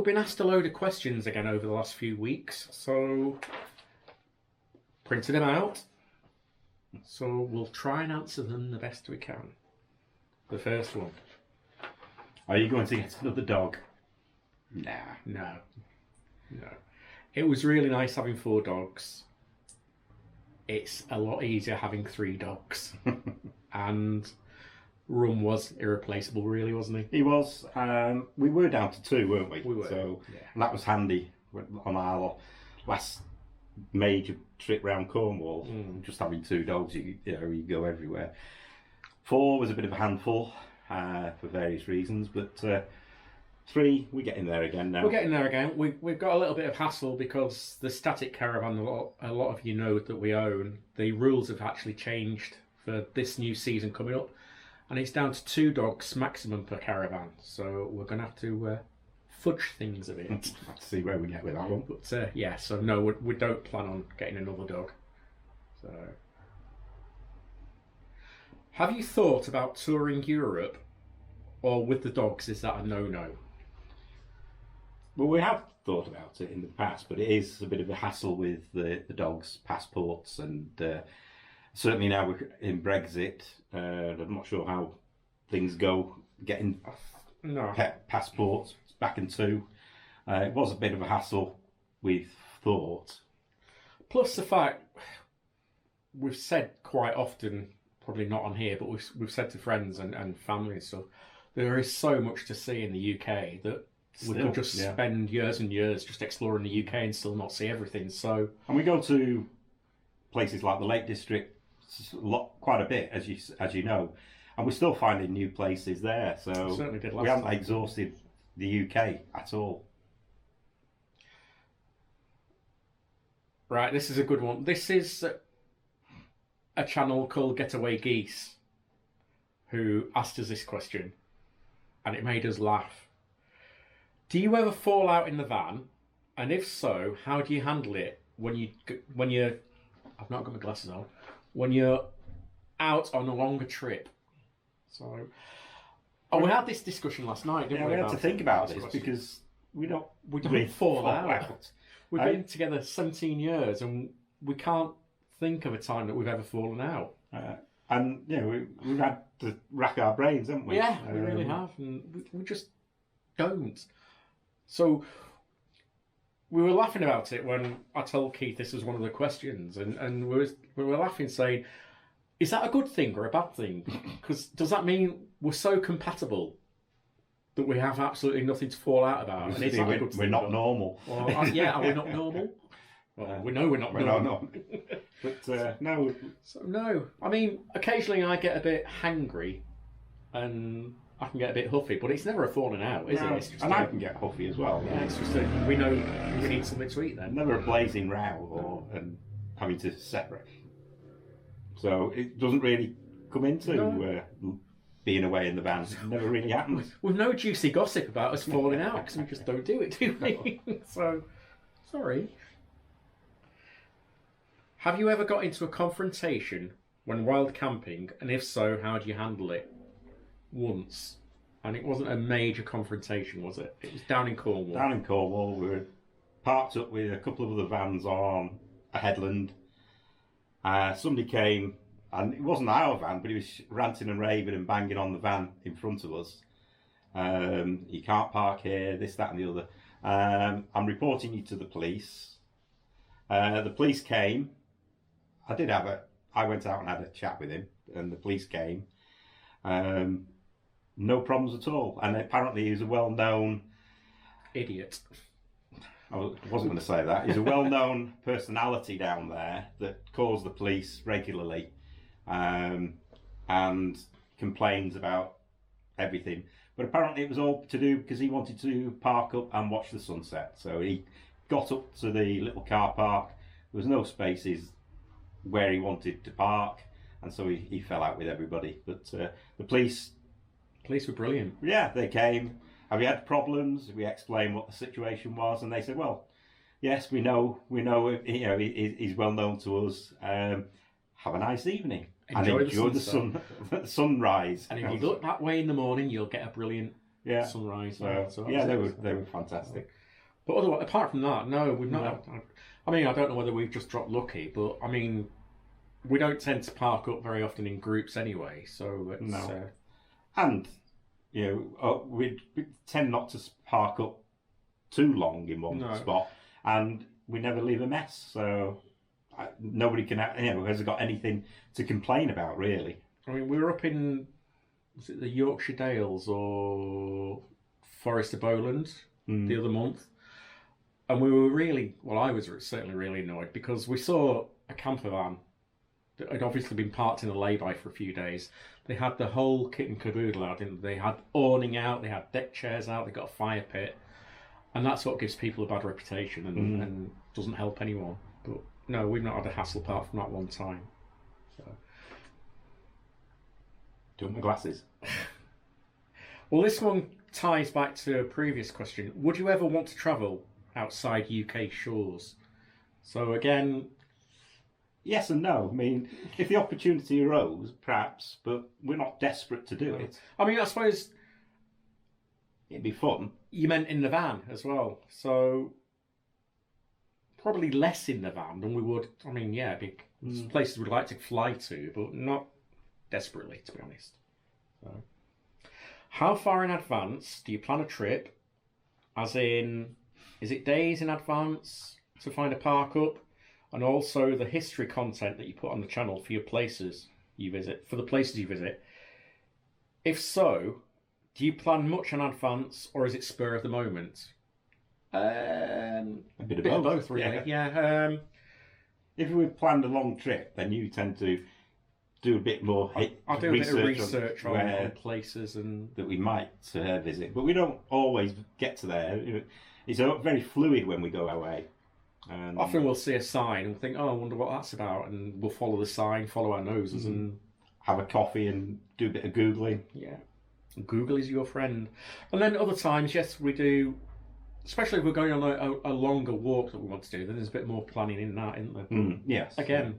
been asked a load of questions again over the last few weeks, so printed them out. So we'll try and answer them the best we can. The first one. Are you going to get another dog? Nah. No. It was really nice having 4 dogs. It's a lot easier having 3 dogs. And Rum was irreplaceable, really, wasn't he? He was. We were down to 2, weren't we? We were. So, yeah. And that was handy on our last major trip round Cornwall. Just having 2 dogs, you go everywhere. 4 was a bit of a handful for various reasons, but 3, we're getting there again now. We're getting there again. We've got a little bit of hassle because the static caravan, a lot of you know that we own, the rules have actually changed for this new season coming up. And it's down to 2 dogs maximum per caravan. So we're going to have to fudge things a bit. Let's see where we get with that one. But yeah, so no, we don't plan on getting another dog. So, have you thought about touring Europe, or with the dogs, is that a no-no? Well, we have thought about it in the past, but it is a bit of a hassle with the dogs' passports, and certainly now we're in Brexit. I'm not sure how things go getting pet passports back in 2. It was a bit of a hassle, we've thought. Plus the fact, we've said quite often, probably not on here, but we've said to friends and family and stuff, there is so much to see in the UK that we could just spend years and years just exploring the UK and still not see everything. So, and we go to places like the Lake District quite a bit, as you know, and we're still finding new places there. So certainly did we haven't exhausted the UK at all. Right, this is a good one. This is a channel called GetawayGeese who asked us this question, and it made us laugh. Do you ever fall out in the van? And if so, how do you handle it when you're I've not got my glasses on. When you're out on a longer trip? So, we had this discussion last night, didn't we? We had to think about this because we don't fall out. We've been together 17 years and we can't think of a time that we've ever fallen out. And we've had to rack our brains, haven't we? Yeah, we really have, and we just don't. So we were laughing about it when I told Keith this was one of the questions, and we were laughing, saying, "Is that a good thing or a bad thing? Because does that mean we're so compatible that we have absolutely nothing to fall out about? And is that a good thing? We're not normal." Well, are we not normal? Well, we know we're not normal. But no. So no, I mean, occasionally I get a bit hangry, and I can get a bit huffy, but it's never a falling out, is it? It's just I can get huffy as well. Yeah, it's just we know we need something to eat then. Never a blazing row and having to separate. So it doesn't really come into being away in the van. It never really happens. With no juicy gossip about us falling out, because we just don't do it, do we? So, sorry. Have you ever got into a confrontation when wild camping, and if so, how do you handle it? Once, and it wasn't a major confrontation, was it? It was down in Cornwall. Down in Cornwall, we were parked up with a couple of other vans on a headland. Somebody came, and it wasn't our van, but he was ranting and raving and banging on the van in front of us. You can't park here, this, that and the other. I'm reporting you to the police. The police came. I went out and had a chat with him, and the police came. No problems at all. And apparently he's a well-known... idiot. I wasn't going to say that. He's a well-known personality down there that calls the police regularly and complains about everything. But apparently it was all to do because he wanted to park up and watch the sunset. So he got up to the little car park. There was no spaces where he wanted to park. And so he fell out with everybody. But the police were brilliant. Yeah, they came. Have you had problems? We explained what the situation was, and they said, "Well, yes, we know. He's well known to us. Have a nice evening and enjoy the sunrise. And if you look that way in the morning, you'll get a brilliant sunrise." So they were fantastic. But otherwise, apart from that, no, we've not. No. I mean, I don't know whether we've just dropped lucky, but I mean, we don't tend to park up very often in groups anyway. So it's, No. And we tend not to park up too long in one spot, and we never leave a mess. So nobody has got anything to complain about, really. I mean, we were up in, was it the Yorkshire Dales or Forest of Bowland the other month, and we were I was certainly really annoyed because we saw a camper van that had obviously been parked in a lay-by for a few days. They had the whole kit and caboodle out, didn't they? They had awning out, they had deck chairs out, they got a fire pit, and that's what gives people a bad reputation and doesn't help anyone. But no, we've not had a hassle apart from that one time. So. Do my glasses. Well, this one ties back to a previous question. Would you ever want to travel outside UK shores? So again, yes and no. I mean, if the opportunity arose, perhaps, but we're not desperate to do it. I mean, I suppose it'd be fun. You meant in the van as well, so probably less in the van than we would. I mean, yeah, big places we'd like to fly to, but not desperately, to be honest. So, how far in advance do you plan a trip? As in, is it days in advance to find a park up? And also the history content that you put on the channel for your places you visit, for the places you visit. If so, do you plan much in advance, or is it spur of the moment? A bit of both, really. Yeah. If we planned a long trip, then you tend to do a bit more. I do a bit of research on places and that we might visit, but we don't always get to there. It's very fluid when we go away. And often we'll see a sign and think, "Oh, I wonder what that's about," and we'll follow the sign, follow our noses, and have a coffee and do a bit of googling. Yeah, Google is your friend. And then other times, yes, we do. Especially if we're going on a longer walk that we want to do, then there's a bit more planning in that, isn't there? Yes. Again,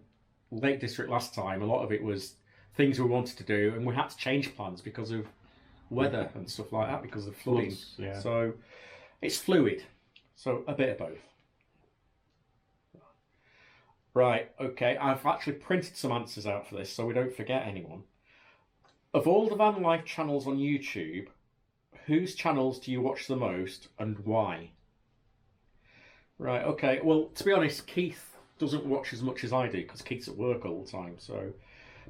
Lake District last time, a lot of it was things we wanted to do, and we had to change plans because of weather and stuff like that, because of flooding. Yeah. So it's fluid. So a bit of both. Right, okay, I've actually printed some answers out for this so we don't forget anyone. Of all the van life channels on YouTube, whose channels do you watch the most and why? Right, okay, well, to be honest, Keith doesn't watch as much as I do because Keith's at work all the time, so...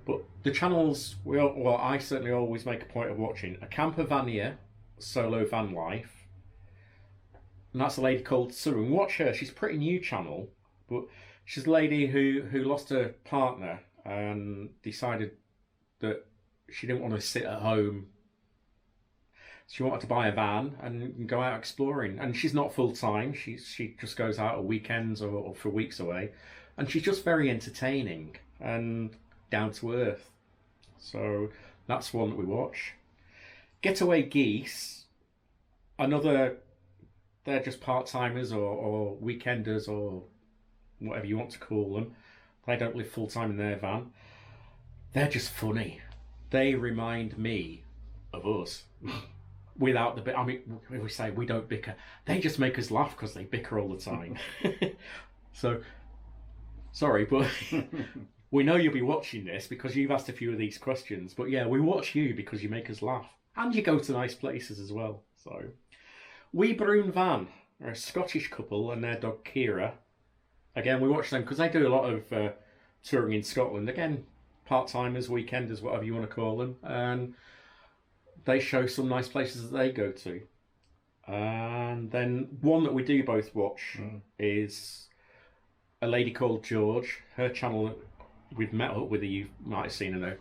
But the channels, I certainly always make a point of watching a Campervanya solo van life, and that's a lady called Sue, and watch her, she's a pretty new channel, but... She's a lady who lost her partner and decided that she didn't want to sit at home. She wanted to buy a van and go out exploring. And she's not full-time. She just goes out at weekends or for weeks away. And she's just very entertaining and down to earth. So that's one that we watch. GetawayGeese, they're just part-timers or weekenders or... whatever you want to call them. They don't live full-time in their van. They're just funny. They remind me of us. Without the bit, I mean, if we say we don't bicker, they just make us laugh because they bicker all the time. So, sorry, but we know you'll be watching this because you've asked a few of these questions. But yeah, we watch you because you make us laugh. And you go to nice places as well. So, Broon Van are a Scottish couple and their dog Kira. Again, we watch them because they do a lot of touring in Scotland. Again, part-timers, weekenders, whatever you want to call them. And they show some nice places that they go to. And then one that we do both watch is a lady called George. Her channel, we've met up with her, you might have seen in a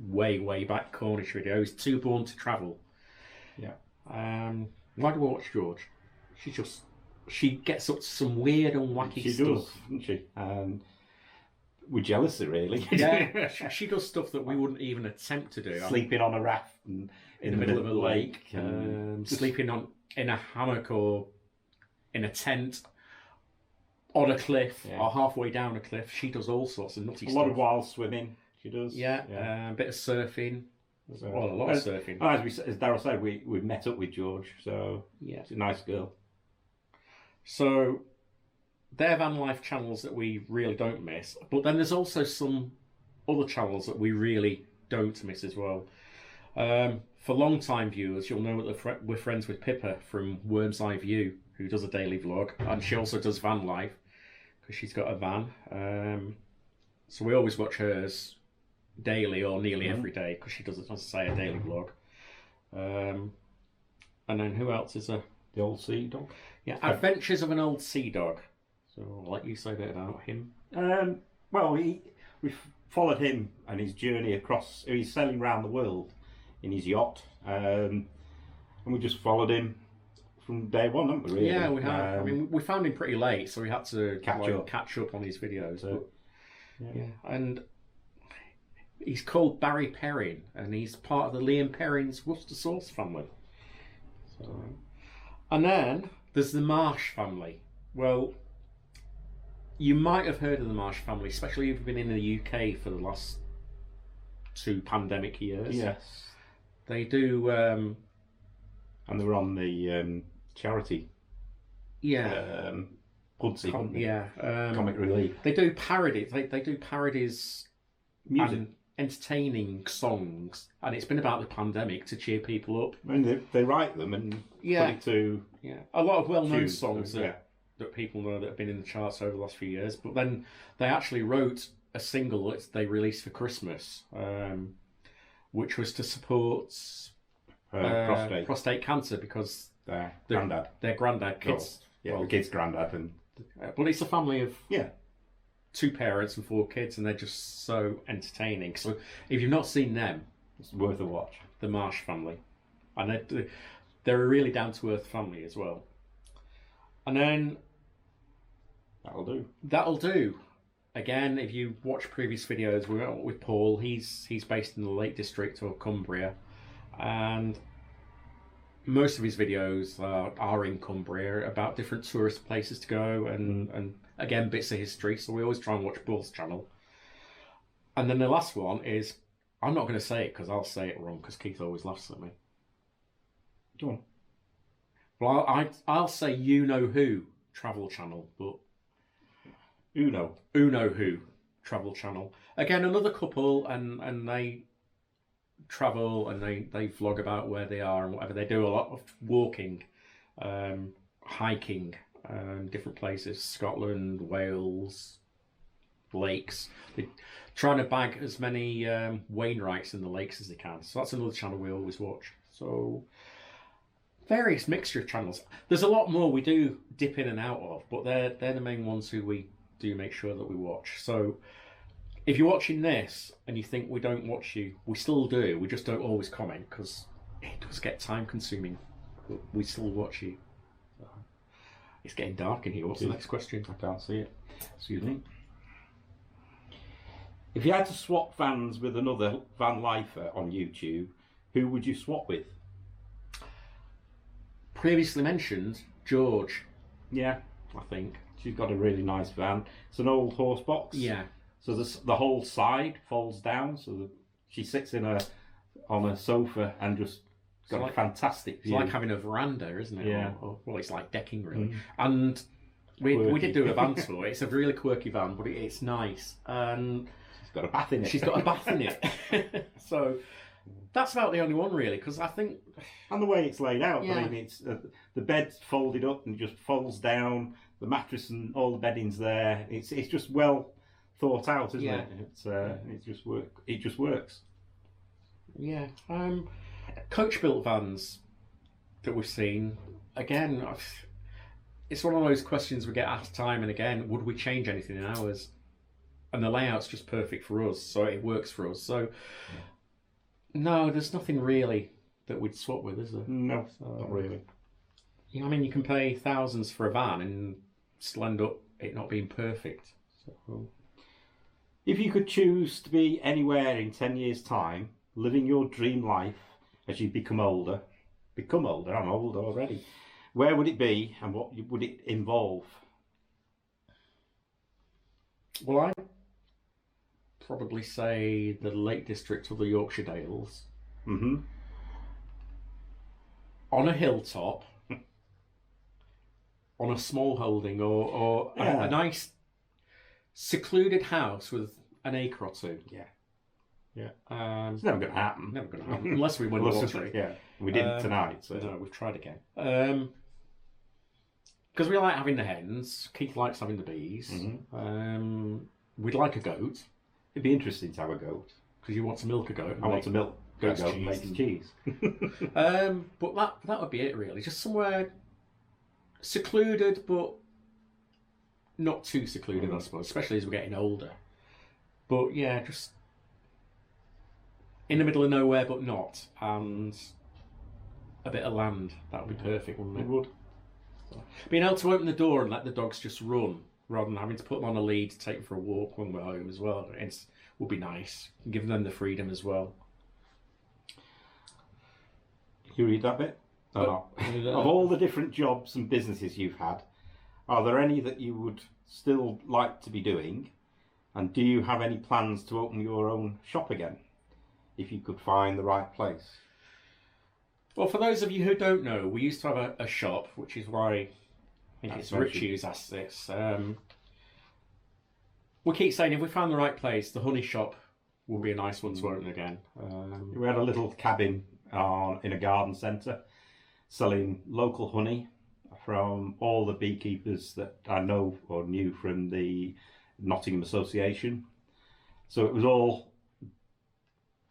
way back Cornish video, is Too Born to Travel. Yeah. Why do we watch George? She gets up to some weird and wacky stuff. She does, doesn't she? We're jealous of her, really. Yeah, she does stuff that we wouldn't even attempt to do. Sleeping on a raft in the middle of a lake. Sleeping in a hammock or in a tent on a cliff or halfway down a cliff. She does all sorts of nutty stuff. A lot of wild swimming, she does. Yeah. A bit of surfing. A lot of surfing. As Daryl said, we've met up with George, so yeah, she's a nice girl. So they're van life channels that we really don't miss. But then there's also some other channels that we really don't miss as well. For long-time viewers, you'll know that we're friends with Pippa from Worm's Eye View, who does a daily vlog, and she also does van life because she's got a van. So we always watch hers daily or nearly every day because she does, as I say, a daily vlog. And then who else is there? The old Seadog. Yeah, Adventures of an Old Seadog. So I'll let you say a bit about him. Well, we followed him and his journey across. He's sailing around the world in his yacht, and we just followed him from day one, haven't we? Really? Yeah, we have. I mean, we found him pretty late, so we had to catch up on his videos. So, yeah, and he's called Barry Perrin, and he's part of the Liam Perrin's Worcester Sauce family. So, and then there's the Marsh Family. Well, you might have heard of the Marsh Family, especially if you've been in the UK for the last 2 pandemic years. Yes. They do... and they're on the charity. Yeah. Pudsey, Comic Relief. They do parodies. They do parodies, music, and entertaining songs, and it's been about the pandemic to cheer people up. I mean, they write them and put it to a lot of well-known tunes, songs that people know that have been in the charts over the last few years. But then they actually wrote a single that they released for Christmas, which was to support prostate cancer because their granddad, kids. The kid's granddad, and but it's a family of 2 parents and 4 kids, and they're just so entertaining. So if you've not seen them, it's worth a watch. The Marsh Family, and they're a really down to earth family as well. And then that'll do. Again, if you watch previous videos with Paul, he's based in the Lake District or Cumbria, and most of his videos are in Cumbria about different tourist places to go and again bits of history. So we always try and watch Paul's channel. And then the last one is, I'm not going to say it because I'll say it wrong because Keith always laughs at me. Go on. Well, I'll say unowho travel channel, but unowho travel channel. Again, another couple, and they travel and they vlog about where they are and whatever. They do a lot of walking, hiking, different places, Scotland, Wales, lakes. They're trying to bag as many Wainwrights in the lakes as they can. So that's another channel we always watch. So various mixture of channels. There's a lot more we do dip in and out of, but they're the main ones who we do make sure that we watch. So if you're watching this and you think we don't watch you, we still do. We just don't always comment because it does get time consuming. But we still watch you. It's getting dark in here. What's the next question? I can't see it. Excuse me. If you had to swap vans with another van lifer on YouTube, who would you swap with? Previously mentioned George. Yeah, I think. She's got a really nice van. It's an old horse box. Yeah. So the whole side folds down, so she sits on a sofa and just got a fantastic view. It's like having a veranda, isn't it? Yeah. Well, it's like decking, really. And we did do a van tour. It's a really quirky van, but it's nice. And she's got a bath in it. She's got a bath in it. So that's about the only one, really, because I think... And the way it's laid out, I mean, it's the bed's folded up and just folds down. The mattress and all the bedding's there. It's just well thought out, isn't it? It just works. Yeah. Coach built vans that we've seen, again, it's one of those questions we get asked time and again. Would we change anything in ours? And the layout's just perfect for us, so it works for us. So no, there's nothing really that we'd swap with, is there? No, not really. I mean, you can pay thousands for a van and still end up it not being perfect. So, if you could choose to be anywhere in 10 years' time, living your dream life as you become older, I'm old already, where would it be and what would it involve? Well, I'd probably say the Lake District of the Yorkshire Dales. Mm-hmm. On a hilltop, on a small holding or Yeah. a nice secluded house with an acre or two. Yeah. It's never going to happen. Never going to happen unless we win the lottery. Yeah, we didn't tonight. So. No, we've tried again. Because we like having the hens. Keith likes having the bees. Mm-hmm. We'd like a goat. It'd be interesting to have a goat. Because you want to milk a goat. I want to milk goat's goat cheese. makes cheese. But that would be it really. Just somewhere secluded, but not too secluded, I suppose. Especially as we're getting older. But yeah, just in the middle of nowhere, but not, and a bit of land. That would be perfect, wouldn't it? It would. Being able to open the door and let the dogs just run, rather than having to put them on a lead to take them for a walk when we're home as well, would be nice. Give them the freedom as well. You read that bit? Or not? Of all the different jobs and businesses you've had, are there any that you would still like to be doing? And do you have any plans to open your own shop again, if you could find the right place? Well, for those of you who don't know, we used to have a shop, which is why I think it's Richie who's asked this. We keep saying if we found the right place, the honey shop would be a nice one to open again. We had a little cabin in a garden centre selling local honey from all the beekeepers that I know or knew from the Nottingham Association. So it was all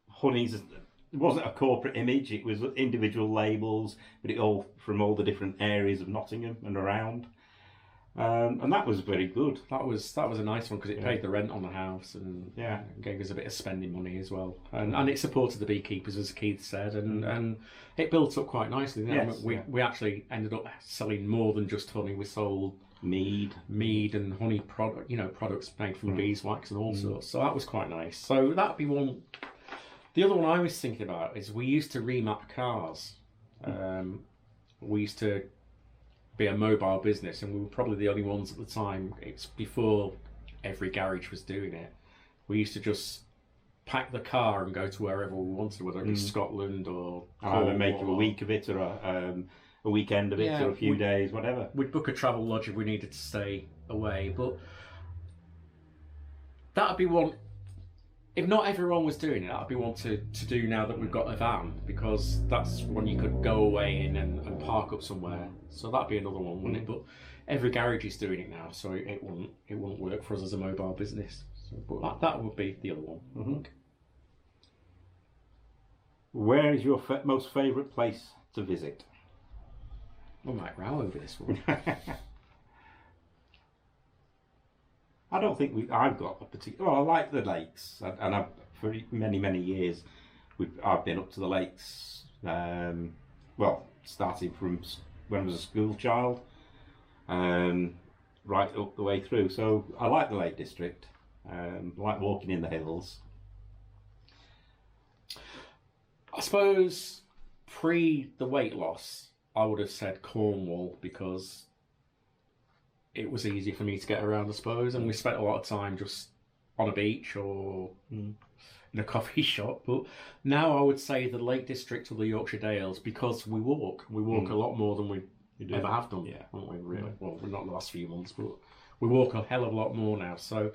honeys. It wasn't a corporate image, it was individual labels, but it all from all the different areas of Nottingham and around. And that was very good. That was a nice one because it paid the rent on the house and gave us a bit of spending money as well. And it supported the beekeepers, as Keith said, and it built up quite nicely. Yes, we actually ended up selling more than just honey. We sold mead and honey products made from beeswax and all sorts. So that was quite nice. So that'd be one. The other one I was thinking about is we used to remap cars. We used to be a mobile business, and we were probably the only ones at the time. It's before every garage was doing it. We used to just pack the car and go to wherever we wanted, whether it was Scotland or either make a week of it or a weekend of it or a few days, whatever. We'd book a travel lodge if we needed to stay away, but that'd be one. If not everyone was doing it, that'd be one to do now that we've got a van, because that's one you could go away in and park up somewhere. So that'd be another one, wouldn't it? But every garage is doing it now, so it wouldn't work for us as a mobile business. So, but that would be the other one. I think. Where is your most favourite place to visit? We might row over this one. I don't think I've got a particular. Well, I like the lakes, and I've for many years, I've been up to the lakes. Starting from when I was a school child, right up the way through. So I like the Lake District. I like walking in the hills. I suppose pre the weight loss, I would have said Cornwall because it was easy for me to get around, I suppose, and we spent a lot of time just on a beach or in a coffee shop. But now I would say the Lake District or the Yorkshire Dales, because we walk a lot more than we ever have done. Yeah, haven't we? Really? Well, we're not the last few months, but we walk a hell of a lot more now. So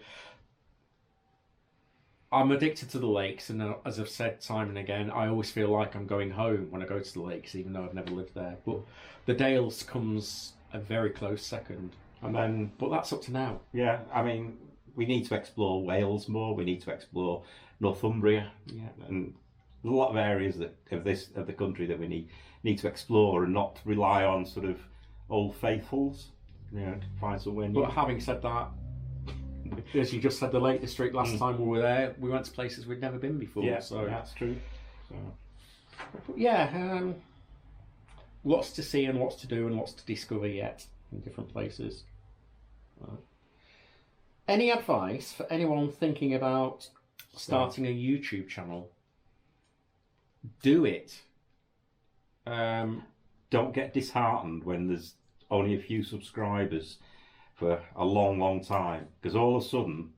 I'm addicted to the lakes, and as I've said time and again, I always feel like I'm going home when I go to the lakes, even though I've never lived there. But the Dales comes a very close second. But that's up to now. Yeah, I mean, we need to explore Wales more. We need to explore Northumbria. Yeah, and there's a lot of areas of the country that we need to explore and not rely on sort of old faithfuls. To find somewhere new. But having said that, as you just said, the Lake District last time we were there, we went to places we'd never been before. Yeah, so that's true. So. Lots to see and lots to do and lots to discover yet in different places. Any advice for anyone thinking about starting a YouTube channel? Do it. Don't get disheartened when there's only a few subscribers for a long time, because all of a sudden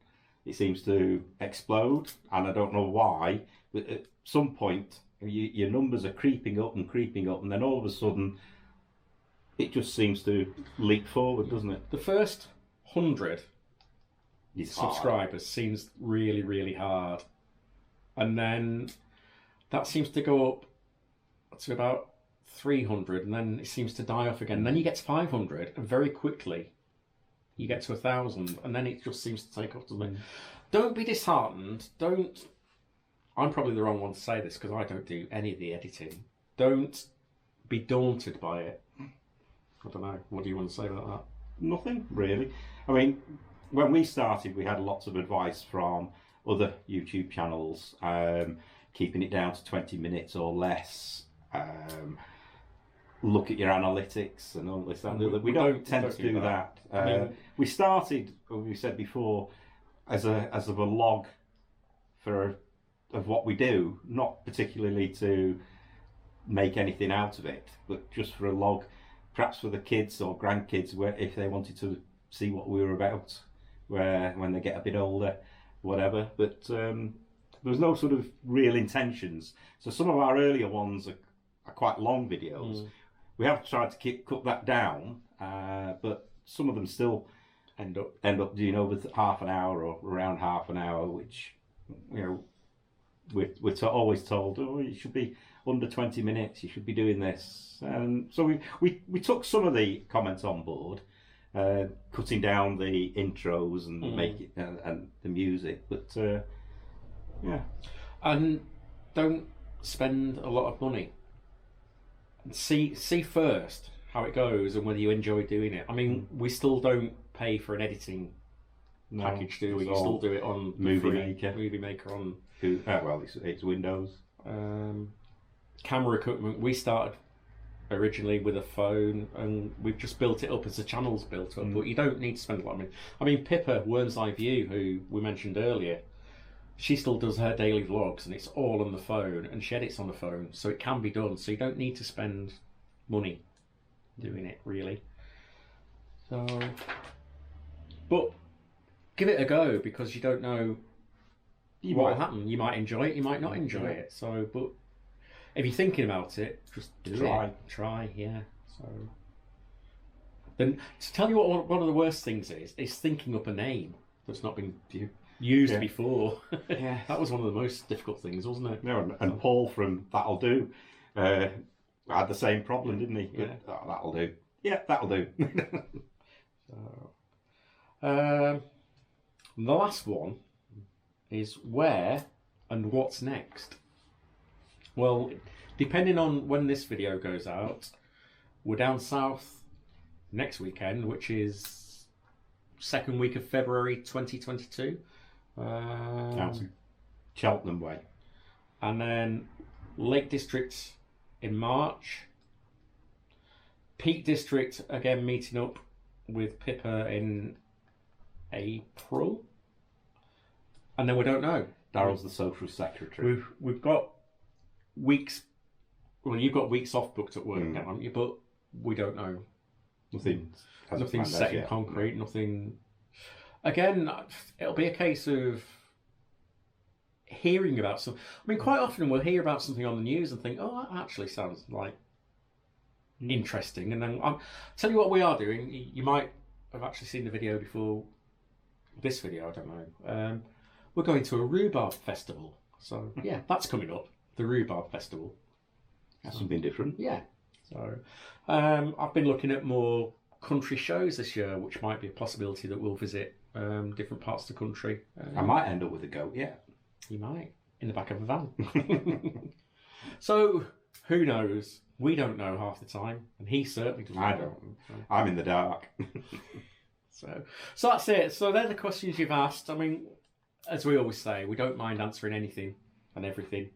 it seems to explode, and I don't know why, but at some point your numbers are creeping up, and then all of a sudden it just seems to leap forward, doesn't it? The first 100 It's hard. subscribers seems really, really hard. And then that seems to go up to about 300, and then it seems to die off again. And then you get to 500, and very quickly you get to 1,000, and then it just seems to take off, doesn't it? Don't be disheartened. I'm probably the wrong one to say this because I don't do any of the editing. Don't be daunted by it. I don't know. What do you want to say about that? Nothing really. I mean, when we started, we had lots of advice from other YouTube channels, keeping it down to 20 minutes or less. Look at your analytics and all this and that. We don't tend to do that. I mean, we started, as we said before, as a vlog of what we do, not particularly to make anything out of it, but just for a log, perhaps for the kids or grandkids, where if they wanted to see what we were about, when they get a bit older, whatever. But there's no sort of real intentions. So some of our earlier ones are quite long videos. We have tried to cut that down, but some of them still end up doing over half an hour or around half an hour, which, you know, we're always told, oh, it should be under 20 minutes, you should be doing this. And so we took some of the comments on board, cutting down the intros and and the music, but yeah. And don't spend a lot of money. See first how it goes and whether you enjoy doing it. I mean, we still don't pay for an editing package, do we? You still do it on Movie Maker. Movie Maker on. Well, it's Windows. Camera equipment. We started originally with a phone, and we've just built it up as the channel's built up. But you don't need to spend a lot of money. I mean, Pippa, Worm's Eye View, who we mentioned earlier, she still does her daily vlogs, and it's all on the phone, and she edits on the phone, so it can be done. So you don't need to spend money doing it, really. So, but give it a go, because you don't know what will happen. You might enjoy it, you might not enjoy it. So, but if you're thinking about it, just try, yeah. So, then to tell you what one of the worst things is thinking up a name that's not been used before. Yeah, that was one of the most difficult things, wasn't it? No, and Paul from That'll Do had the same problem, didn't he? Yeah. Oh, that'll do. Yeah, that'll do. So, the last one is where and what's next. Well, depending on when this video goes out, we're down south next weekend, which is second week of February 2022. Out to Cheltenham way. And then Lake District in March. Peak District again meeting up with Pippa in April. And then we don't know. Daryl's the social secretary. We've got weeks. Well, you've got weeks off booked at work, haven't you? But we don't know. Nothing set in concrete. Nothing. Again, it'll be a case of hearing about some. I mean, quite often we'll hear about something on the news and think, "Oh, that actually sounds like interesting." And then I'll tell you what we are doing. You might have actually seen the video before this video. I don't know. We're going to a rhubarb festival. So yeah, that's coming up. The rhubarb festival. That's something different. Yeah. So I've been looking at more country shows this year, which might be a possibility that we'll visit different parts of the country. I might end up with a goat, yeah. You might, in the back of a van. So, who knows? We don't know half the time, and he certainly doesn't. I don't. I'm in the dark. So that's it. So they're the questions you've asked. I mean, as we always say, we don't mind answering anything and everything,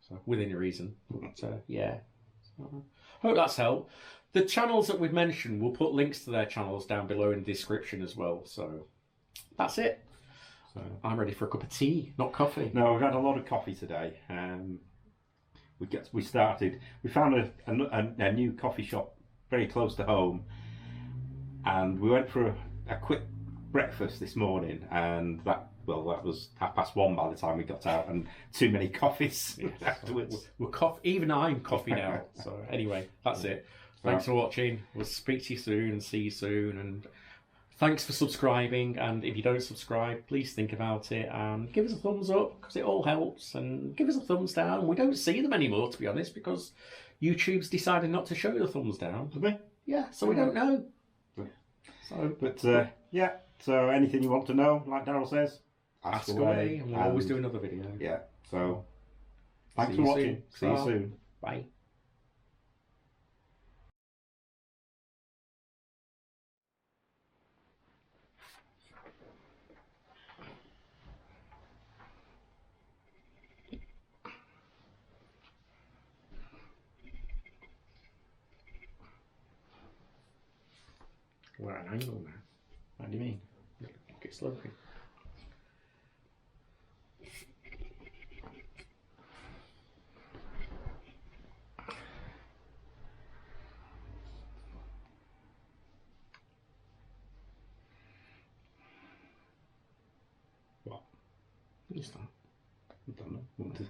so within reason. But yeah, so, hope that's helped. The channels that we've mentioned, we'll put links to their channels down below in the description as well. So that's it. So I'm ready for a cup of tea, not coffee. No, we've had a lot of coffee today. We found a new coffee shop very close to home, and we went for a quick breakfast this morning, and that was 1:30 by the time we got out, and too many coffees afterwards. Even I'm coffee now. So anyway, that's it. Thanks for watching. We'll speak to you soon and see you soon. And thanks for subscribing. And if you don't subscribe, please think about it and give us a thumbs up because it all helps. And give us a thumbs down. We don't see them anymore, to be honest, because YouTube's decided not to show the thumbs down. Have they? Yeah, so we don't know. Yeah. So anything you want to know, like Daryl says, ask away. And we'll always do another video. Yeah. So thanks for watching. See you soon. Bye. We're at an angle now. What do you mean? Look, it's sloping. What? You start. I don't know.